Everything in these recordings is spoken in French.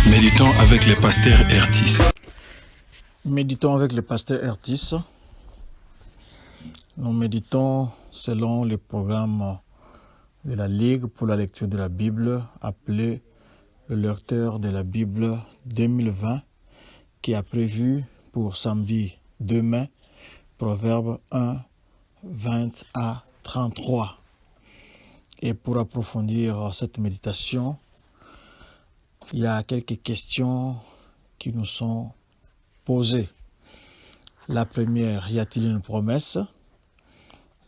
Méditons avec le pasteur Ertis. Méditons avec le pasteur Ertis. Nous méditons selon le programme de la Ligue pour la lecture de la Bible, appelé le lecteur de la Bible 2020, qui a prévu pour samedi demain, Proverbe 1, 20 à 33. Et pour approfondir cette méditation, il y a quelques questions qui nous sont posées. La première, y a-t-il une promesse?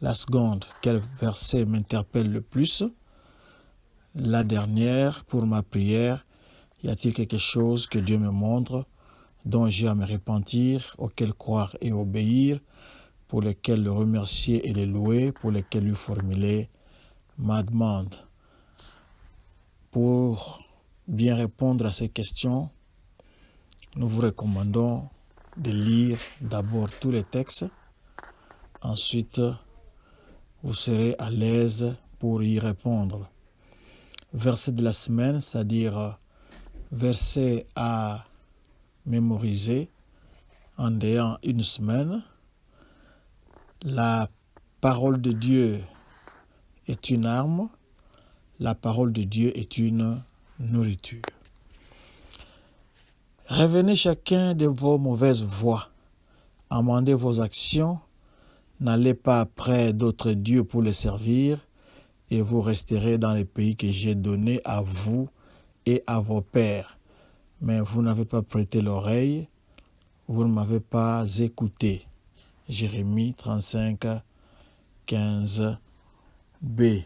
La seconde, quel verset m'interpelle le plus? La dernière, pour ma prière, y a-t-il quelque chose que Dieu me montre, dont j'ai à me repentir, auquel croire et obéir, pour lequel le remercier et le louer, pour lequel lui formuler ma demande? Pour bien répondre à ces questions, nous vous recommandons de lire d'abord tous les textes. Ensuite, vous serez à l'aise pour y répondre. Verset de la semaine, c'est-à-dire verset à mémoriser en ayant une semaine. La parole de Dieu est une arme. La parole de Dieu est une nourriture. Revenez chacun de vos mauvaises voies. Amendez vos actions. N'allez pas après d'autres dieux pour les servir, et vous resterez dans le pays que j'ai donné à vous et à vos pères. Mais vous n'avez pas prêté l'oreille, vous ne m'avez pas écouté. Jérémie 35, 15b.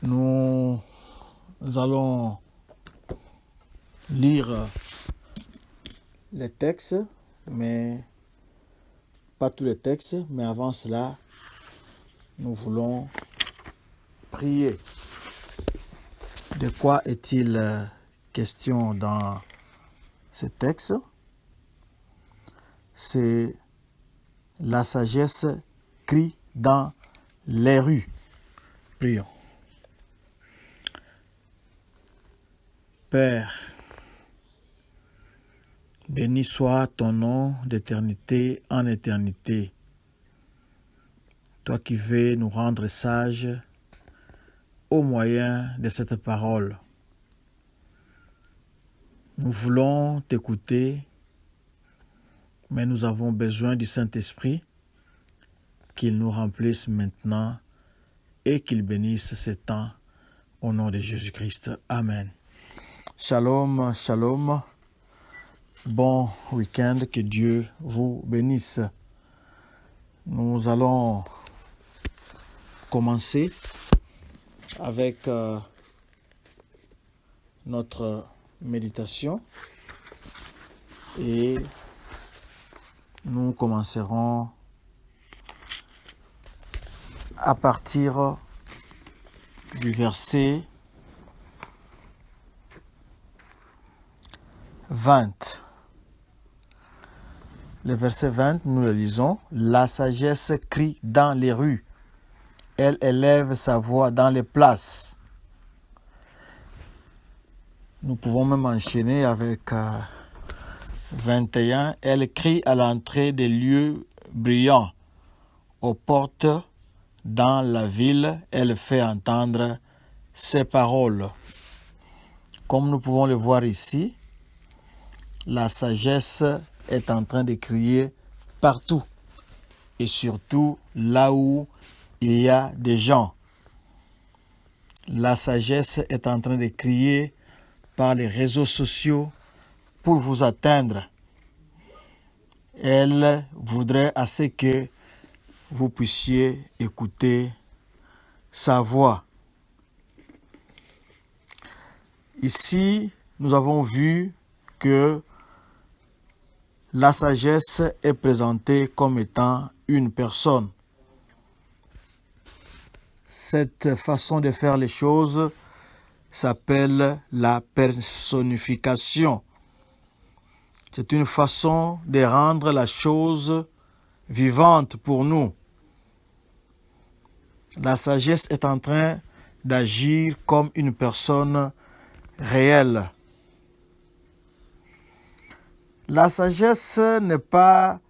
Nous allons lire les textes, mais pas tous les textes, mais avant cela, nous voulons prier. De quoi est-il question dans ce texte? C'est la sagesse crie dans les rues. Prions. Père, béni soit ton nom d'éternité en éternité. Toi qui veux nous rendre sages au moyen de cette parole. Nous voulons t'écouter, mais nous avons besoin du Saint-Esprit, qu'il nous remplisse maintenant et qu'il bénisse ce temps au nom de Jésus-Christ. Amen. Shalom, shalom. Bon week-end, que Dieu vous bénisse. Nous allons commencer avec notre méditation et nous commencerons à partir du verset 20. Le verset 20, nous le lisons. La sagesse crie dans les rues. Elle élève sa voix dans les places. Nous pouvons même enchaîner avec 21. Elle crie à l'entrée des lieux brillants. Aux portes dans la ville, elle fait entendre ses paroles. Comme nous pouvons le voir ici, la sagesse est en train de crier partout. Et surtout là où il y a des gens. La sagesse est en train de crier par les réseaux sociaux pour vous atteindre. Elle voudrait assez que vous puissiez écouter sa voix. Ici, nous avons vu que la sagesse est présentée comme étant une personne. Cette façon de faire les choses s'appelle la personnification. C'est une façon de rendre la chose vivante pour nous. La sagesse est en train d'agir comme une personne réel. La sagesse n'est pas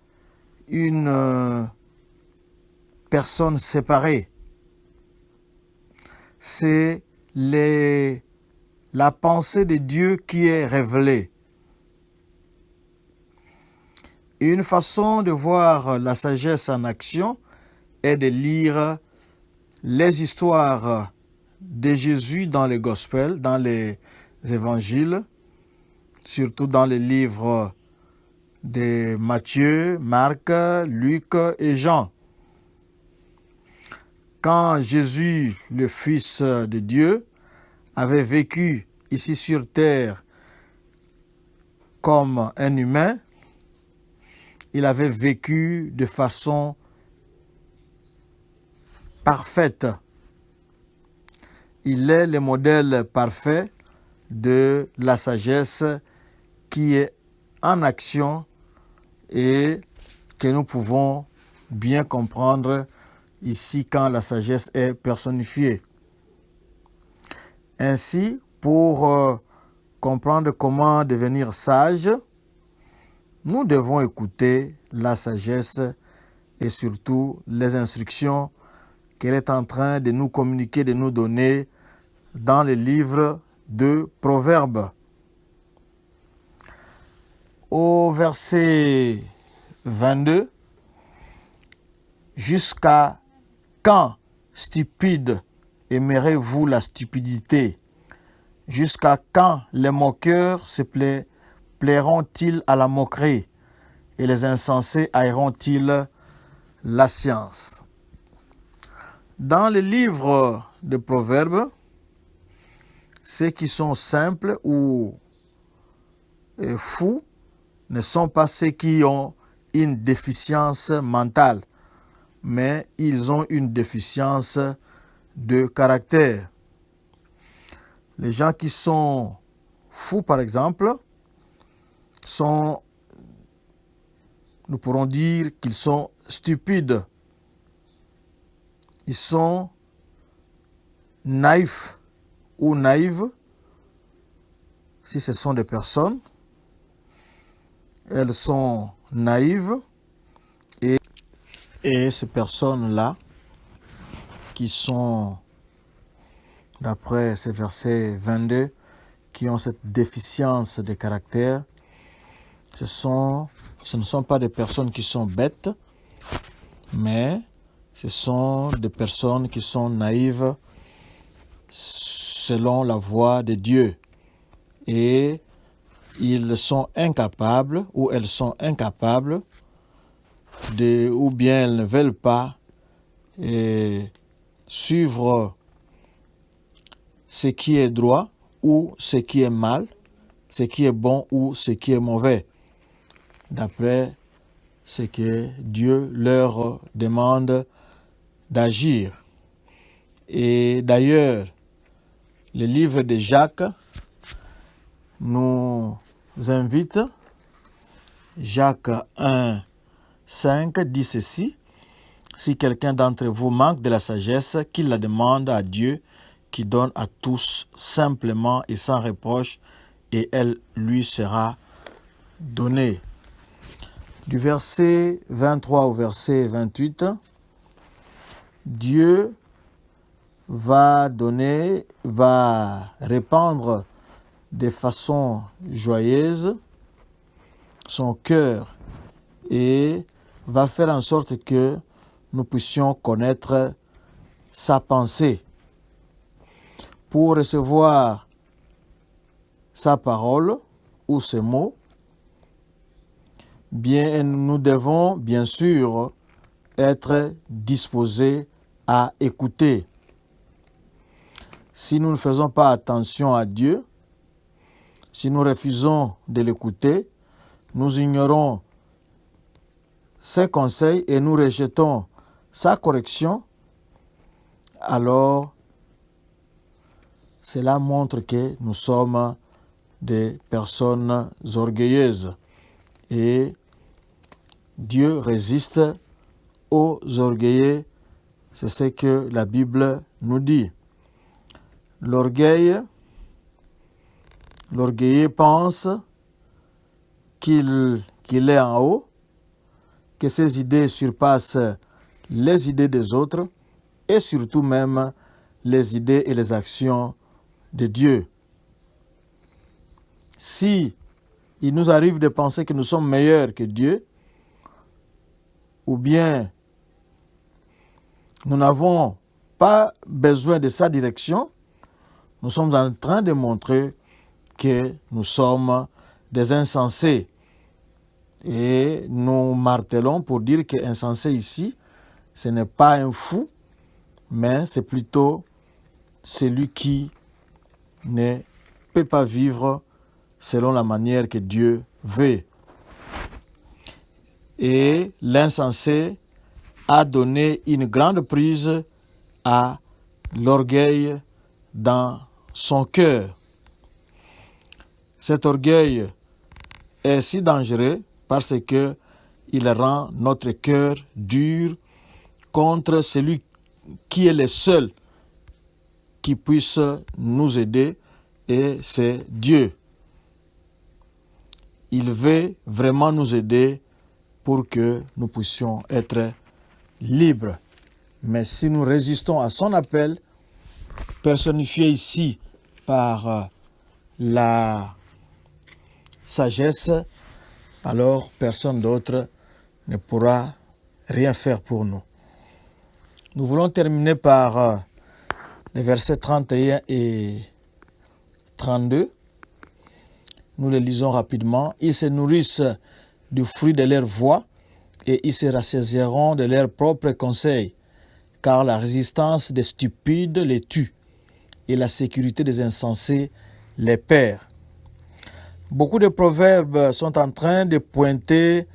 une personne séparée. C'est la pensée de Dieu qui est révélée. Une façon de voir la sagesse en action est de lire les histoires de Jésus dans les Gospels, dans les évangiles, surtout dans les livres de Matthieu, Marc, Luc et Jean. Quand Jésus, le Fils de Dieu, avait vécu ici sur terre comme un humain, il avait vécu de façon parfaite. Il est le modèle parfait de la sagesse qui est en action et que nous pouvons bien comprendre ici quand la sagesse est personnifiée. Ainsi, pour comprendre comment devenir sage, nous devons écouter la sagesse et surtout les instructions qu'elle est en train de nous communiquer, de nous donner dans le livre de Proverbes. Au verset 22, jusqu'à quand, stupides, aimerez-vous la stupidité? Jusqu'à quand les moqueurs se plairont-ils à la moquerie et les insensés haïront-ils la science? Dans le livre de Proverbes, ceux qui sont simples ou fous ne sont pas ceux qui ont une déficience mentale, mais ils ont une déficience de caractère. Les gens qui sont fous, par exemple, nous pourrons dire qu'ils sont stupides. Ils sont naïfs ou naïves. Si ce sont des personnes, elles sont naïves et ces personnes-là qui sont, d'après ce verset 22, qui ont cette déficience de caractère, ce ne sont pas des personnes qui sont bêtes, mais ce sont des personnes qui sont naïves selon la voie de Dieu. Et ils sont incapables ou elles sont incapables ou bien elles ne veulent pas suivre ce qui est droit ou ce qui est mal, ce qui est bon ou ce qui est mauvais, d'après ce que Dieu leur demande d'agir. Et d'ailleurs, le livre de Jacques nous invite, Jacques 1, 5 dit ceci: si quelqu'un d'entre vous manque de la sagesse, qu'il la demande à Dieu, qui donne à tous simplement et sans reproche, et elle lui sera donnée. Du verset 23 au verset 28, Dieu va répandre de façon joyeuse son cœur et va faire en sorte que nous puissions connaître sa pensée. Pour recevoir sa parole ou ses mots, nous devons bien sûr être disposés à écouter. Si nous ne faisons pas attention à Dieu, si nous refusons de l'écouter, nous ignorons ses conseils et nous rejetons sa correction, alors cela montre que nous sommes des personnes orgueilleuses. Et Dieu résiste aux orgueilleux, c'est ce que la Bible nous dit. L'orgueil L'orgueilleux pense qu'il est en haut, que ses idées surpassent les idées des autres et surtout même les idées et les actions de Dieu. Si il nous arrive de penser que nous sommes meilleurs que Dieu, ou bien nous n'avons pas besoin de sa direction, nous sommes en train de montrer que nous sommes des insensés. Et nous martelons pour dire qu'insensé ici, ce n'est pas un fou, mais c'est plutôt celui qui ne peut pas vivre selon la manière que Dieu veut. Et l'insensé a donné une grande prise à l'orgueil dans son cœur. Cet orgueil est si dangereux parce que il rend notre cœur dur contre celui qui est le seul qui puisse nous aider, et c'est Dieu. Il veut vraiment nous aider pour que nous puissions être libres. Mais si nous résistons à son appel, personnifié ici par la sagesse, alors personne d'autre ne pourra rien faire pour nous. Nous voulons terminer par les versets 31 et 32. Nous les lisons rapidement. Ils se nourrissent du fruit de leur voix et ils se rassasieront de leurs propres conseils, car la résistance des stupides les tue et la sécurité des insensés les perd. Beaucoup de proverbes sont en train de pointer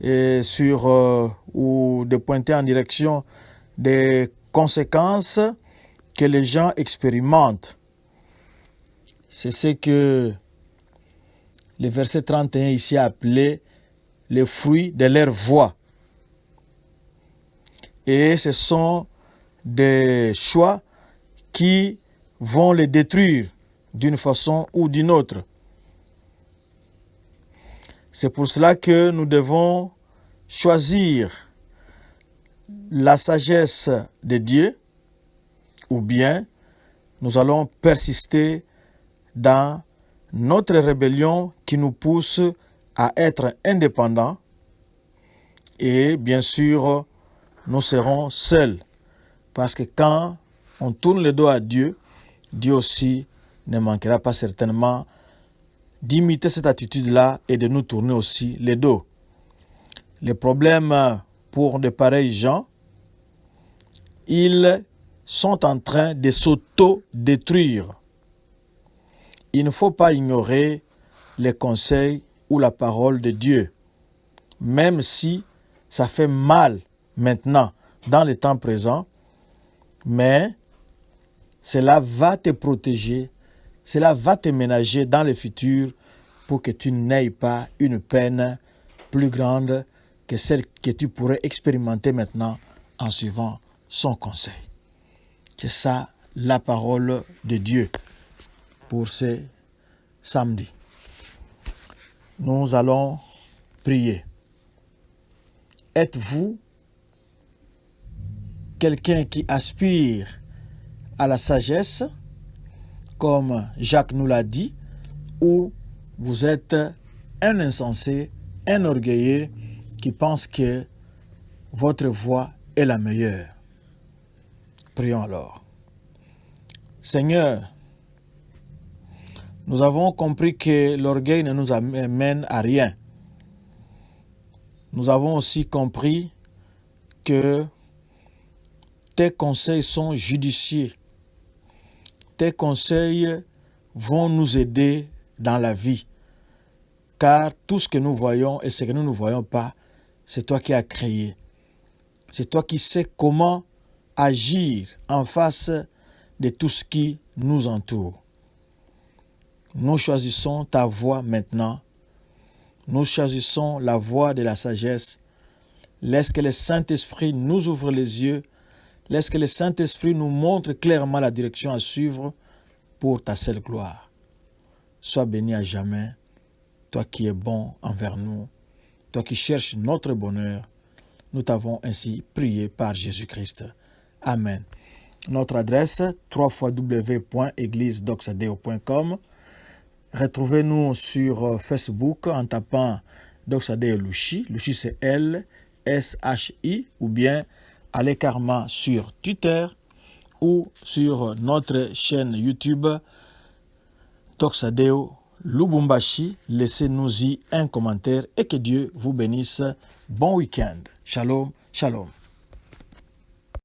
ou de pointer en direction des conséquences que les gens expérimentent. C'est ce que le verset 31 ici a appelé les fruits de leur voix. Et ce sont des choix qui vont les détruire d'une façon ou d'une autre. C'est pour cela que nous devons choisir la sagesse de Dieu, ou bien nous allons persister dans notre rébellion qui nous pousse à être indépendants, et bien sûr nous serons seuls, parce que quand on tourne le dos à Dieu, Dieu aussi ne manquera pas certainement d'imiter cette attitude-là et de nous tourner aussi le dos. Les problèmes pour de pareils gens, ils sont en train de s'auto-détruire. Il ne faut pas ignorer les conseils ou la parole de Dieu, même si ça fait mal maintenant, dans le temps présent, mais cela va te protéger, cela va te ménager dans le futur pour que tu n'aies pas une peine plus grande que celle que tu pourrais expérimenter maintenant en suivant son conseil. C'est ça la parole de Dieu pour ce samedi. Nous allons prier. Êtes-vous quelqu'un qui aspire à la sagesse, comme Jacques nous l'a dit, ou vous êtes un insensé, un orgueilleux qui pense que votre voie est la meilleure? Prions alors. Seigneur, nous avons compris que l'orgueil ne nous amène à rien. Nous avons aussi compris que tes conseils sont judicieux. Tes conseils vont nous aider dans la vie. Car tout ce que nous voyons et ce que nous ne voyons pas, c'est toi qui as créé. C'est toi qui sais comment agir en face de tout ce qui nous entoure. Nous choisissons ta voie maintenant. Nous choisissons la voie de la sagesse. Laisse que le Saint-Esprit nous ouvre les yeux. Laisse que le Saint-Esprit nous montre clairement la direction à suivre pour ta seule gloire. Sois béni à jamais, toi qui es bon envers nous, toi qui cherches notre bonheur. Nous t'avons ainsi prié par Jésus-Christ. Amen. Notre adresse, www.églisedoxadeo.com. Retrouvez-nous sur Facebook en tapant Doxadeo Lushi. Lushi c'est L-S-H-I, ou bien allez carrément sur Twitter ou sur notre chaîne YouTube Doxadeo Lubumbashi. Laissez-nous-y un commentaire et que Dieu vous bénisse. Bon week-end. Shalom, shalom.